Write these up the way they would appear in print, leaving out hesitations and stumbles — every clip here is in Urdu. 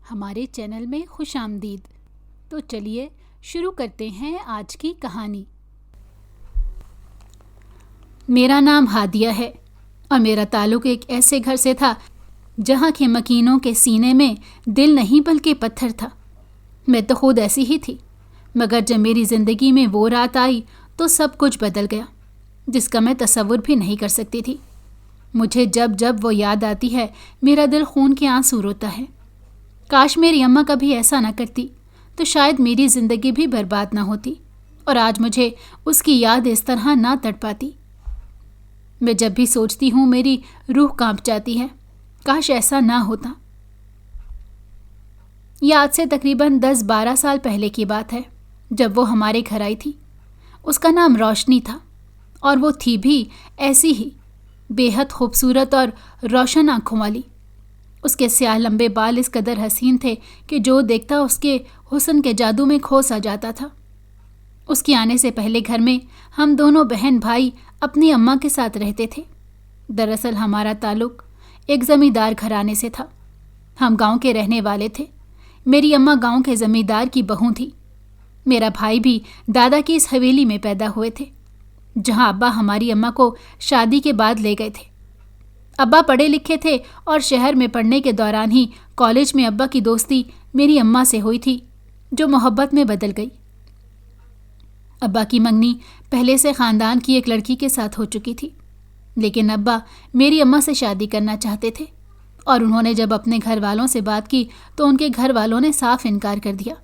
ہمارے چینل میں خوش آمدید۔ تو چلیے شروع کرتے ہیں آج کی کہانی۔ میرا نام ہادیہ ہے اور میرا تعلق ایک ایسے گھر سے تھا جہاں کے مکینوں کے سینے میں دل نہیں بلکہ پتھر تھا۔ میں تو خود ایسی ہی تھی، مگر جب میری زندگی میں وہ رات آئی تو سب کچھ بدل گیا، جس کا میں تصور بھی نہیں کر سکتی تھی۔ مجھے جب جب وہ یاد آتی ہے میرا دل خون کے آنسو روتا ہے۔ کاش میری اماں کبھی ایسا نہ کرتی تو شاید میری زندگی بھی برباد نہ ہوتی اور آج مجھے اس کی یاد اس طرح نہ تڑپاتی۔ میں جب بھی سوچتی ہوں میری روح کانپ جاتی ہے، کاش ایسا نہ ہوتا۔ یہ آج سے تقریباً 10-12 سال پہلے کی بات ہے جب وہ ہمارے گھر آئی تھی۔ اس کا نام روشنی تھا اور وہ تھی بھی ایسی ہی، بے حد خوبصورت اور روشن آنکھوں والی۔ اس کے سیاہ لمبے بال اس قدر حسین تھے کہ جو دیکھتا اس کے حسن کے جادو میں کھو سا جاتا تھا۔ اس کے آنے سے پہلے گھر میں ہم دونوں بہن بھائی اپنی اماں کے ساتھ رہتے تھے۔ دراصل ہمارا تعلق ایک زمیندار گھرانے سے تھا۔ ہم گاؤں کے رہنے والے تھے۔ میری اماں گاؤں کے زمیندار کی بہو تھی۔ میرا بھائی بھی دادا کی اس حویلی میں پیدا ہوئے تھے جہاں ابا ہماری اماں کو شادی کے بعد لے گئے تھے۔ ابا پڑھے لکھے تھے اور شہر میں پڑھنے کے دوران ہی کالج میں ابا کی دوستی میری اماں سے ہوئی تھی جو محبت میں بدل گئی۔ ابا کی منگنی پہلے سے خاندان کی ایک لڑکی کے ساتھ ہو چکی تھی، لیکن ابا میری اماں سے شادی کرنا چاہتے تھے اور انہوں نے جب اپنے گھر والوں سے بات کی تو ان کے گھر والوں نے صاف انکار کر دیا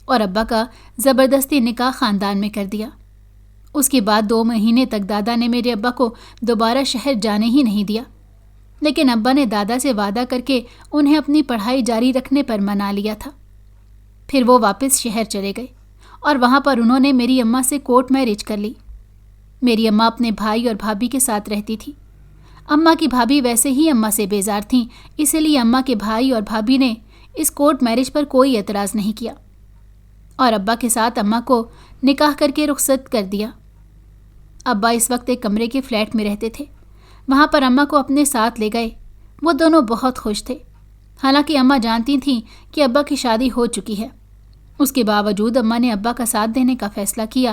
اور ابا کا زبردستی نکاح خاندان میں کر دیا۔ اس کے بعد 2 مہینے تک دادا نے میرے ابا کو دوبارہ شہر جانے ہی نہیں دیا، لیکن ابا نے دادا سے وعدہ کر کے انہیں اپنی پڑھائی جاری رکھنے پر منا لیا تھا۔ پھر وہ واپس شہر چلے گئے اور وہاں پر انہوں نے میری اماں سے کورٹ میرج کر لی۔ میری اماں اپنے بھائی اور بھابھی کے ساتھ رہتی تھی۔ اماں کی بھابھی ویسے ہی اماں سے بیزار تھیں، اسی لیے اماں کے بھائی اور بھابھی نے اس کورٹ میرج پر کوئی اعتراض نہیں کیا اور ابا کے ساتھ اماں کو نکاح کر کے رخصت کر دیا۔ ابا اس وقت ایک کمرے کے فلیٹ میں رہتے تھے، وہاں پر اماں کو اپنے ساتھ لے گئے۔ وہ دونوں بہت خوش تھے، حالانکہ اماں جانتی تھیں کہ ابا کی شادی ہو چکی ہے۔ اس کے باوجود اماں نے ابا کا ساتھ دینے کا فیصلہ کیا،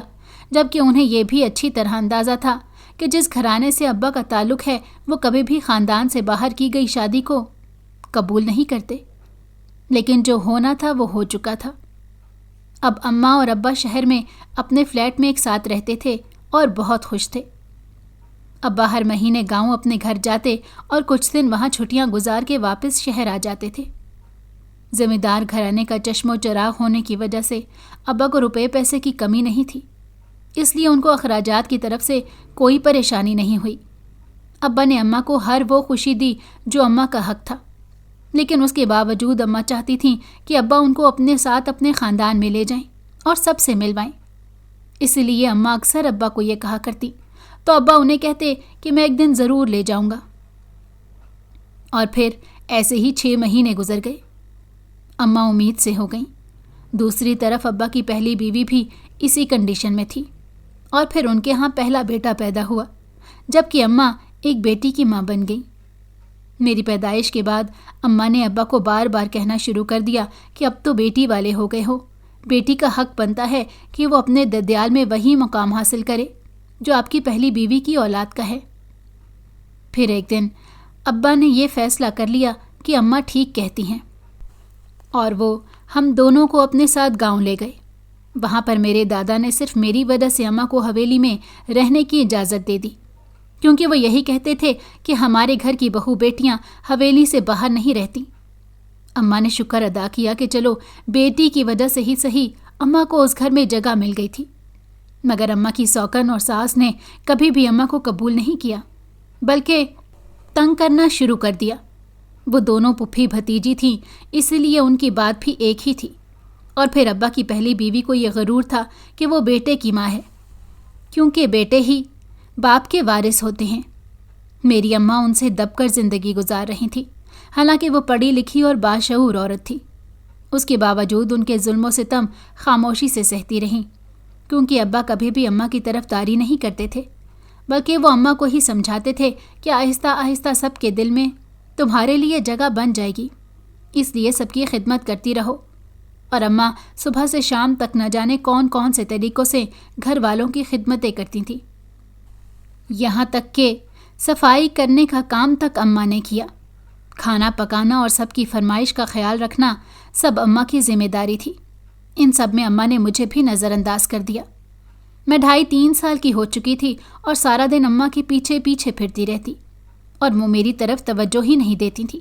جبکہ انہیں یہ بھی اچھی طرح اندازہ تھا کہ جس گھرانے سے ابا کا تعلق ہے وہ کبھی بھی خاندان سے باہر کی گئی شادی کو قبول نہیں کرتے۔ لیکن جو ہونا تھا وہ ہو چکا تھا۔ اب اماں اور ابا شہر میں اپنے فلیٹ میں ایک ساتھ رہتے تھے اور بہت خوش تھے۔ ابا ہر مہینے گاؤں اپنے گھر جاتے اور کچھ دن وہاں چھٹیاں گزار کے واپس شہر آ جاتے تھے۔ زمیندار گھرانے کا چشم و چراغ ہونے کی وجہ سے ابا کو روپے پیسے کی کمی نہیں تھی، اس لیے ان کو اخراجات کی طرف سے کوئی پریشانی نہیں ہوئی۔ ابا نے اماں کو ہر وہ خوشی دی جو اماں کا حق تھا، لیکن اس کے باوجود اماں چاہتی تھیں کہ ابا ان کو اپنے ساتھ اپنے خاندان میں لے جائیں اور سب سے ملوائیں۔ اسی لیے اماں اکثر ابا کو یہ کہا کرتی تو ابا انہیں کہتے کہ میں ایک دن ضرور لے جاؤں گا۔ اور پھر ایسے ہی 6 مہینے گزر گئے۔ اماں امید سے ہو گئیں۔ دوسری طرف ابا کی پہلی بیوی بھی اسی کنڈیشن میں تھی اور پھر ان کے ہاں پہلا بیٹا پیدا ہوا، جبکہ اماں ایک بیٹی کی ماں بن گئی۔ میری پیدائش کے بعد اماں نے ابا کو بار بار کہنا شروع کر دیا کہ اب تو بیٹی والے ہو گئے ہو، بیٹی کا حق بنتا ہے کہ وہ اپنے ددیال میں وہی مقام حاصل کرے جو آپ کی پہلی بیوی کی اولاد کا ہے۔ پھر ایک دن ابا نے یہ فیصلہ کر لیا کہ اماں ٹھیک کہتی ہیں اور وہ ہم دونوں کو اپنے ساتھ گاؤں لے گئے۔ وہاں پر میرے دادا نے صرف میری وجہ سے اماں کو حویلی میں رہنے کی اجازت دے دی، کیونکہ وہ یہی کہتے تھے کہ ہمارے گھر کی بہو بیٹیاں حویلی سے باہر نہیں رہتی۔ اماں نے شکر ادا کیا کہ چلو بیٹی کی وجہ سے ہی صحیح اماں کو اس گھر میں جگہ مل گئی تھی، مگر اماں کی سوکن اور ساس نے کبھی بھی اماں کو قبول نہیں کیا، بلکہ تنگ کرنا شروع کر دیا۔ وہ دونوں پھوپھی بھتیجی تھیں، اسی لیے ان کی بات بھی ایک ہی تھی۔ اور پھر ابا کی پہلی بیوی کو یہ غرور تھا کہ وہ بیٹے کی ماں ہے، کیونکہ بیٹے ہی باپ کے وارث ہوتے ہیں۔ میری اماں ان سے دب کر زندگی گزار رہی تھی، حالانکہ وہ پڑھی لکھی اور باشعور عورت تھی۔ اس کے باوجود ان کے ظلم و ستم خاموشی سے سہتی رہیں، کیونکہ ابا کبھی بھی اماں کی طرف داری نہیں کرتے تھے، بلکہ وہ اماں کو ہی سمجھاتے تھے کہ آہستہ آہستہ سب کے دل میں تمہارے لیے جگہ بن جائے گی۔ اس لیے سب کی خدمت کرتی رہو۔ اور اماں صبح سے شام تک نہ جانے کون کون سے طریقوں سے گھر والوں کی خدمتیں کرتی تھیں، یہاں تک کہ صفائی کرنے کا کام تک اماں نے کیا۔ کھانا پکانا اور سب کی فرمائش کا خیال رکھنا سب اماں کی ذمہ داری تھی۔ ان سب میں اماں نے مجھے بھی نظر انداز کر دیا۔ میں 2.5-3 سال کی ہو چکی تھی اور سارا دن اماں کے پیچھے پیچھے پھرتی رہتی اور وہ میری طرف توجہ ہی نہیں دیتی تھی۔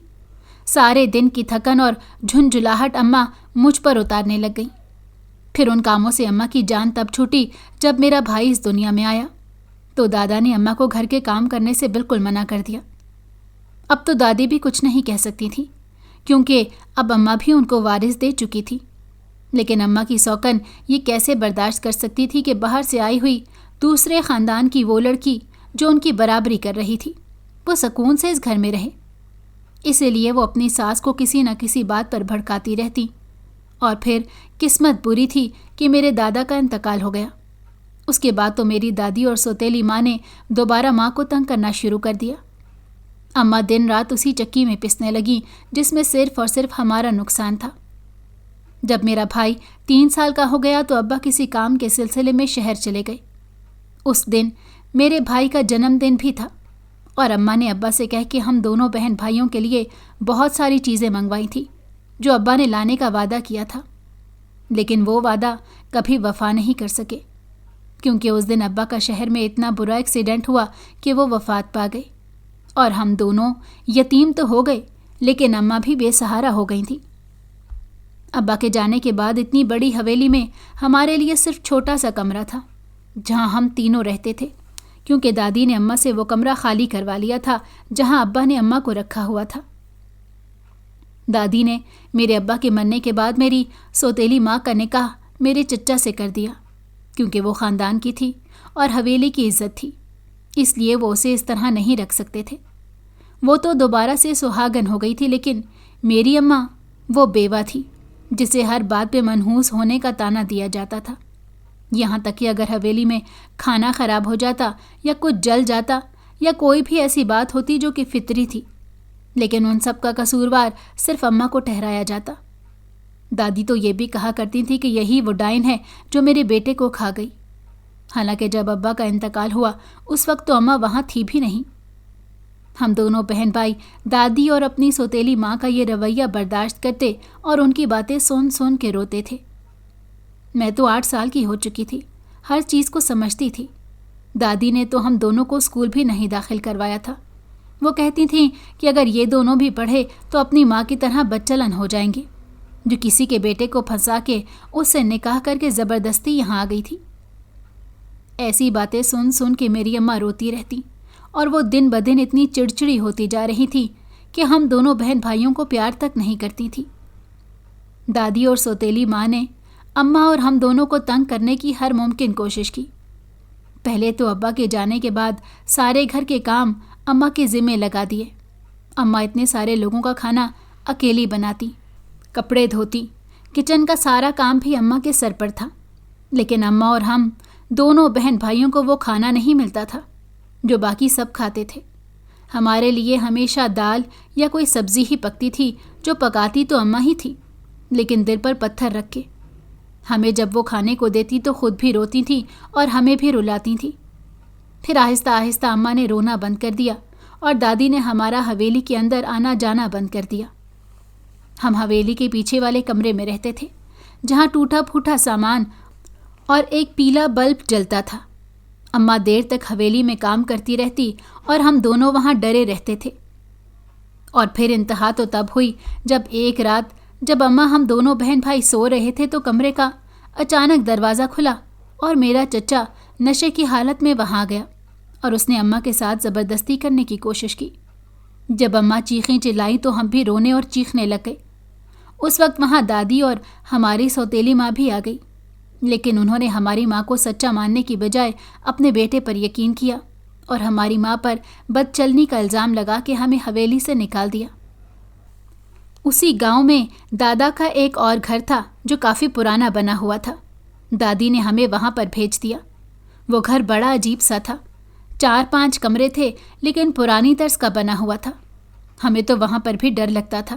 سارے دن کی تھکن اور جھنجھلاہٹ اماں مجھ پر اتارنے لگ گئیں۔ پھر ان کاموں سے اماں کی جان تب چھوٹی جب میرا بھائی اس دنیا میں آیا تو دادا نے اماں کو گھر کے کام کرنے سے بالکل منع کر دیا۔ اب تو دادی بھی کچھ نہیں کہہ سکتی تھی کیونکہ اب اماں بھی ان کو وارث دے چکی تھی، لیکن اماں کی سوکن یہ کیسے برداشت کر سکتی تھی کہ باہر سے آئی ہوئی دوسرے خاندان کی وہ لڑکی جو ان کی برابری کر رہی تھی وہ سکون سے اس گھر میں رہے۔ اسی لیے وہ اپنی ساس کو کسی نہ کسی بات پر بھڑکاتی رہتی، اور پھر قسمت بری تھی کہ میرے دادا کا انتقال ہو گیا۔ اس کے بعد تو میری دادی اور سوتیلی ماں نے دوبارہ ماں کو تنگ کرنا شروع کر دیا۔ اماں دن رات اسی چکی میں پسنے لگیں جس میں صرف اور صرف ہمارا نقصان تھا۔ جب میرا بھائی 3 سال کا ہو گیا تو ابا کسی کام کے سلسلے میں شہر چلے گئے۔ اس دن میرے بھائی کا جنم دن بھی تھا اور اماں نے ابا سے کہہ کے ہم دونوں بہن بھائیوں کے لیے بہت ساری چیزیں منگوائی تھیں جو ابا نے لانے کا وعدہ کیا تھا، لیکن وہ وعدہ کبھی وفا نہیں کر سکے کیونکہ اس دن ابا کا شہر میں اتنا برا ایکسیڈنٹ ہوا کہ وہ وفات پا گئے اور ہم دونوں یتیم تو ہو گئے لیکن اماں بھی بے سہارا ہو گئی تھیں۔ ابا کے جانے کے بعد اتنی بڑی حویلی میں ہمارے لیے صرف چھوٹا سا کمرہ تھا جہاں ہم تینوں رہتے تھے، کیونکہ دادی نے اماں سے وہ کمرہ خالی کروا لیا تھا جہاں ابا نے اماں کو رکھا ہوا تھا۔ دادی نے میرے ابا کے مرنے کے بعد میری سوتیلی ماں کا نکاح میرے چچا سے کر دیا کیونکہ وہ خاندان کی تھی اور حویلی کی عزت تھی، اس لیے وہ اسے اس طرح نہیں رکھ سکتے تھے۔ وہ تو دوبارہ سے سہاگن ہو گئی تھی، لیکن میری اماں وہ بیوہ تھی جسے ہر بات پہ منحوس ہونے کا طعنہ دیا جاتا تھا، یہاں تک کہ اگر حویلی میں کھانا خراب ہو جاتا یا کچھ جل جاتا یا کوئی بھی ایسی بات ہوتی جو کہ فطری تھی، لیکن ان سب کا قصوروار صرف اماں کو ٹھہرایا جاتا۔ دادی تو یہ بھی کہا کرتی تھی کہ یہی وہ ڈائن ہے جو میرے بیٹے کو کھا گئی، حالانکہ جب ابا کا انتقال ہوا اس وقت تو اماں وہاں تھی بھی نہیں۔ ہم دونوں بہن بھائی دادی اور اپنی سوتیلی ماں کا یہ رویہ برداشت کرتے اور ان کی باتیں سن سن کے روتے تھے۔ میں تو 8 سال کی ہو چکی تھی، ہر چیز کو سمجھتی تھی۔ دادی نے تو ہم دونوں کو اسکول بھی نہیں داخل کروایا تھا۔ وہ کہتی تھیں کہ اگر یہ دونوں بھی پڑھے تو اپنی ماں کی طرح بچلن ہو جائیں گے، جو کسی کے بیٹے کو پھنسا کے اس سے نکاح کر کے زبردستی یہاں آ گئی تھی۔ ایسی باتیں سن سن کے میری اماں روتی رہتی اور وہ دن بدن اتنی چڑچڑی ہوتی جا رہی تھی کہ ہم دونوں بہن بھائیوں کو پیار تک نہیں کرتی تھی۔ دادی اور سوتیلی ماں نے اماں اور ہم دونوں کو تنگ کرنے کی ہر ممکن کوشش کی۔ پہلے تو ابا کے جانے کے بعد سارے گھر کے کام اماں کے ذمے لگا دیے۔ اماں اتنے سارے لوگوں کا کھانا اکیلی بناتی، کپڑے دھوتی، کچن کا سارا کام بھی اماں کے سر پر تھا، لیکن اماں اور ہم دونوں بہن بھائیوں کو وہ کھانا نہیں ملتا تھا جو باقی سب کھاتے تھے۔ ہمارے لیے ہمیشہ دال یا کوئی سبزی ہی پکتی تھی جو پکاتی تو اماں ہی تھی، لیکن دل پر پتھر رکھ کے۔ ہمیں جب وہ کھانے کو دیتی تو خود بھی روتی تھی اور ہمیں بھی رلاتی تھی۔ پھر آہستہ آہستہ اماں نے رونا بند کر دیا اور دادی نے ہمارا حویلی کے اندر آنا جانا بند کر دیا۔ ہم حویلی کے پیچھے والے کمرے میں رہتے تھے جہاں ٹوٹا پھوٹا سامان اور ایک پیلا بلب جلتا تھا۔ اماں دیر تک حویلی میں کام کرتی رہتی اور ہم دونوں وہاں ڈرے رہتے تھے۔ اور پھر انتہا تو تب ہوئی جب ایک رات جب اماں ہم دونوں بہن بھائی سو رہے تھے تو کمرے کا اچانک دروازہ کھلا اور میرا چچا نشے کی حالت میں وہاں گیا اور اس نے اماں کے ساتھ زبردستی کرنے کی کوشش کی۔ جب اماں چیخیں چلائیں تو ہم بھی رونے اور چیخنے لگ گئے۔ اس وقت وہاں دادی اور ہماری سوتیلی ماں بھی آ گئی، لیکن انہوں نے ہماری ماں کو سچا ماننے کی بجائے اپنے بیٹے پر یقین کیا اور ہماری ماں پر بد چلنی کا الزام لگا کے ہمیں حویلی سے نکال دیا۔ اسی گاؤں میں دادا کا ایک اور گھر تھا جو کافی پرانا بنا ہوا تھا۔ دادی نے ہمیں وہاں پر بھیج دیا۔ وہ گھر بڑا عجیب سا تھا، 4-5 کمرے تھے لیکن پرانی طرز کا بنا ہوا تھا۔ ہمیں تو وہاں پر بھی ڈر لگتا تھا۔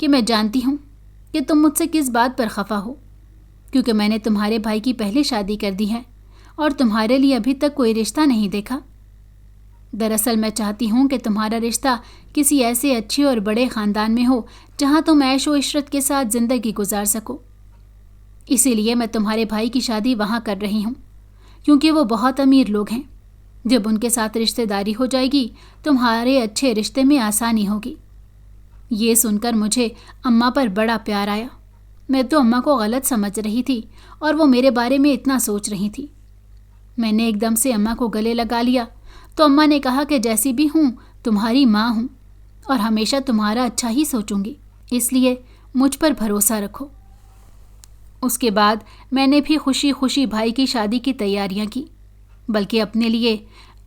کہ میں جانتی ہوں کہ تم مجھ سے کس بات پر خفا ہو، کیونکہ میں نے تمہارے بھائی کی پہلے شادی کر دی ہے اور تمہارے لیے ابھی تک کوئی رشتہ نہیں دیکھا۔ دراصل میں چاہتی ہوں کہ تمہارا رشتہ کسی ایسے اچھے اور بڑے خاندان میں ہو جہاں تم عیش و عشرت کے ساتھ زندگی گزار سکو۔ اسی لیے میں تمہارے بھائی کی شادی وہاں کر رہی ہوں، کیونکہ وہ بہت امیر لوگ ہیں۔ جب ان کے ساتھ رشتہ داری ہو جائے گی تمہارے اچھے رشتے میں آسانی ہوگی۔ یہ سن کر مجھے اماں پر بڑا پیار آیا۔ میں تو اماں کو غلط سمجھ رہی تھی اور وہ میرے بارے میں اتنا سوچ رہی تھی۔ میں نے ایک دم سے اماں کو گلے لگا لیا تو اماں نے کہا کہ جیسی بھی ہوں تمہاری ماں ہوں اور ہمیشہ تمہارا اچھا ہی سوچوں گی، اس لیے مجھ پر بھروسہ رکھو۔ اس کے بعد میں نے بھی خوشی خوشی بھائی کی شادی کی تیاریاں کی، بلکہ اپنے لیے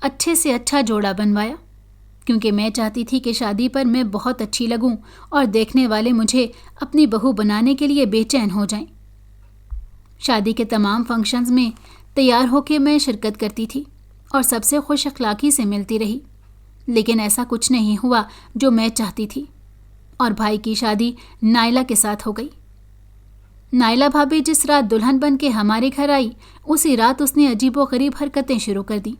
اچھے سے اچھا جوڑا بنوایا، کیونکہ میں چاہتی تھی کہ شادی پر میں بہت اچھی لگوں اور دیکھنے والے مجھے اپنی بہو بنانے کے لیے بے چین ہو جائیں۔ شادی کے تمام فنکشنز میں تیار ہو کے میں شرکت کرتی تھی اور سب سے خوش اخلاقی سے ملتی رہی، لیکن ایسا کچھ نہیں ہوا جو میں چاہتی تھی، اور بھائی کی شادی نائلہ کے ساتھ ہو گئی۔ نائلہ بھابھی جس رات دلہن بن کے ہمارے گھر آئی، اسی رات اس نے عجیب و غریب حرکتیں شروع کر دیں۔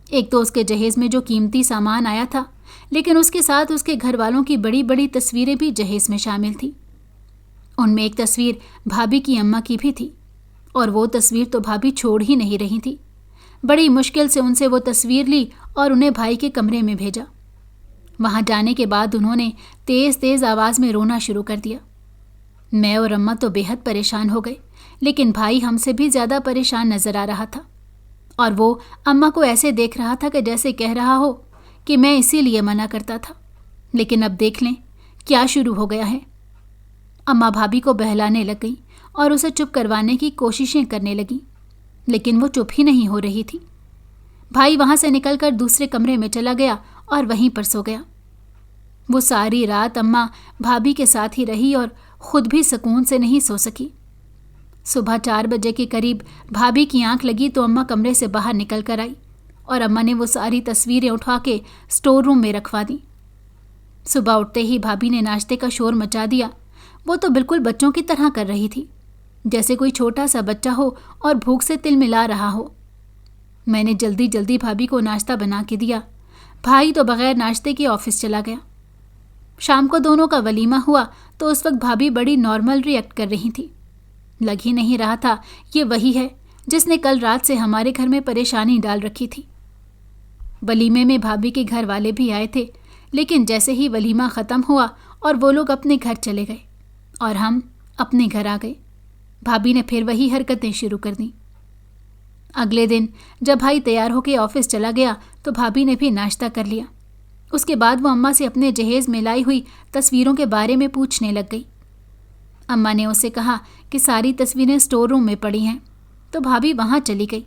ایک تو اس کے جہیز میں جو قیمتی سامان آیا تھا، لیکن اس کے ساتھ اس کے گھر والوں کی بڑی بڑی تصویریں بھی جہیز میں شامل تھیں۔ ان میں ایک تصویر بھابھی کی اماں کی بھی تھی، اور وہ تصویر تو بھابھی چھوڑ ہی نہیں رہی تھی۔ بڑی مشکل سے ان سے وہ تصویر لی اور انہیں بھائی کے کمرے میں بھیجا۔ وہاں جانے کے بعد انہوں نے تیز تیز آواز میں رونا شروع کر دیا۔ میں اور اماں تو بے حد پریشان ہو گئے، لیکن بھائی ہم سے بھی زیادہ پریشان نظر آ رہا تھا، اور وہ اماں کو ایسے دیکھ رہا تھا کہ جیسے کہہ رہا ہو کہ میں اسی لیے منع کرتا تھا، لیکن اب دیکھ لیں کیا شروع ہو گیا ہے۔ اماں بھابھی کو بہلانے لگ گئیں اور اسے چپ کروانے کی کوششیں کرنے لگیں، لیکن وہ چپ ہی نہیں ہو رہی تھی۔ بھائی وہاں سے نکل کر دوسرے کمرے میں چلا گیا اور وہیں پر سو گیا۔ وہ ساری رات اماں بھابھی کے ساتھ ہی رہی اور خود بھی سکون سے نہیں سو سکی۔ صبح 4 بجے کے قریب بھابھی کی آنکھ لگی تو اماں کمرے سے باہر نکل کر آئی اور اماں نے وہ ساری تصویریں اٹھا کے اسٹور روم میں رکھوا دیں۔ صبح اٹھتے ہی بھابھی نے ناشتے کا شور مچا دیا۔ وہ تو بالکل بچوں کی طرح کر رہی تھی، جیسے کوئی چھوٹا سا بچہ ہو اور بھوک سے تل ملا رہا ہو۔ میں نے جلدی جلدی بھابھی کو ناشتہ بنا کے دیا۔ بھائی تو بغیر ناشتے کے آفس چلا گیا۔ شام کو دونوں کا ولیمہ ہوا تو اس وقت بھابھی بڑی نارمل ری ایکٹ کر رہی تھی۔ لگ ہی نہیں رہا تھا یہ وہی ہے جس نے کل رات سے ہمارے گھر میں پریشانی ڈال رکھی تھی۔ ولیمے میں بھابھی کے گھر والے بھی آئے تھے، لیکن جیسے ہی ولیمہ ختم ہوا اور وہ لوگ اپنے گھر چلے گئے اور ہم اپنے گھر آ گئے، بھابھی نے پھر وہی حرکتیں شروع کر دیں۔ اگلے دن جب بھائی تیار ہو کے آفس چلا گیا تو بھابھی نے بھی ناشتہ کر لیا۔ اس کے بعد وہ اماں سے اپنے جہیز میں لائی ہوئی تصویروں کے بارے میں پوچھنے لگ گئی۔ اماں نے اسے کہا کہ ساری تصویریں اسٹور روم میں پڑی ہیں، تو بھابھی وہاں چلی گئی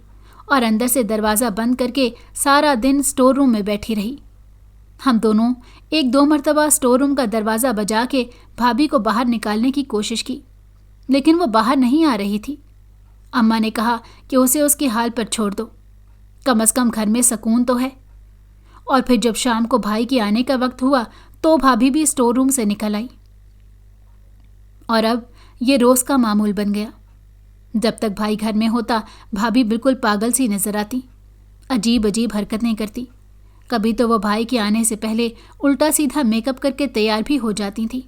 اور اندر سے دروازہ بند کر کے سارا دن اسٹور روم میں بیٹھی رہی۔ ہم دونوں 1-2 مرتبہ اسٹور روم کا دروازہ بجا کے بھابھی کو باہر نکالنے کی کوشش کی، لیکن وہ باہر نہیں آ رہی تھی۔ اماں نے کہا کہ اسے اس کے حال پر چھوڑ دو، کم از کم گھر میں سکون تو ہے۔ اور پھر جب شام کو بھائی کے آنے کا وقت ہوا تو بھابھی بھی اسٹور روم سے نکل آئی، اور اب یہ روز کا معمول بن گیا۔ جب تک بھائی گھر میں ہوتا بھابھی بالکل پاگل سی نظر آتی، عجیب عجیب حرکتیں کرتی۔ کبھی تو وہ بھائی کے آنے سے پہلے الٹا سیدھا میک اپ کر کے تیار بھی ہو جاتی تھیں،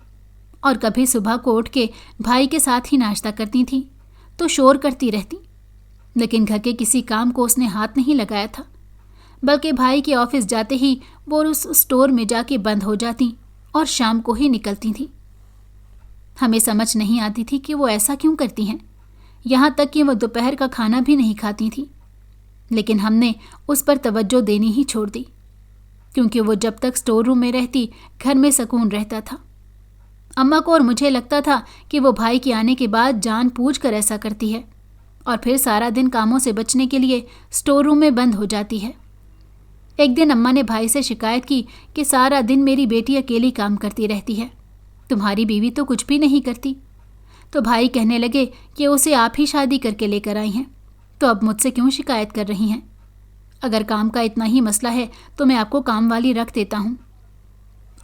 اور کبھی صبح کو اٹھ کے بھائی کے ساتھ ہی ناشتہ کرتی تھیں تو شور کرتی رہتی، لیکن گھر کے کسی کام کو اس نے ہاتھ نہیں لگایا تھا، بلکہ بھائی کے آفس جاتے ہی وہ اس اسٹور میں جا کے بند ہو جاتی اور شام کو ہی نکلتی تھیں۔ ہمیں سمجھ نہیں آتی تھی کہ وہ ایسا کیوں کرتی ہیں، یہاں تک کہ وہ دوپہر کا کھانا بھی نہیں کھاتی تھیں، لیکن ہم نے اس پر توجہ دینی ہی چھوڑ دی، کیونکہ وہ جب تک اسٹور روم میں رہتی گھر میں سکون رہتا تھا۔ اماں کو اور مجھے لگتا تھا کہ وہ بھائی کے آنے کے بعد جان بوجھ کر ایسا کرتی ہے اور پھر سارا دن کاموں سے بچنے کے لیے اسٹور روم میں بند ہو جاتی ہے۔ ایک دن اماں نے بھائی سے شکایت کی کہ سارا دن میری بیٹی اکیلی کام کرتی رہتی ہے، تمہاری بیوی تو کچھ بھی نہیں کرتی۔ تو بھائی کہنے لگے کہ اسے آپ ہی شادی کر کے لے کر آئی ہیں، تو اب مجھ سے کیوں شکایت کر رہی ہیں؟ اگر کام کا اتنا ہی مسئلہ ہے تو میں آپ کو کام والی رکھ دیتا ہوں۔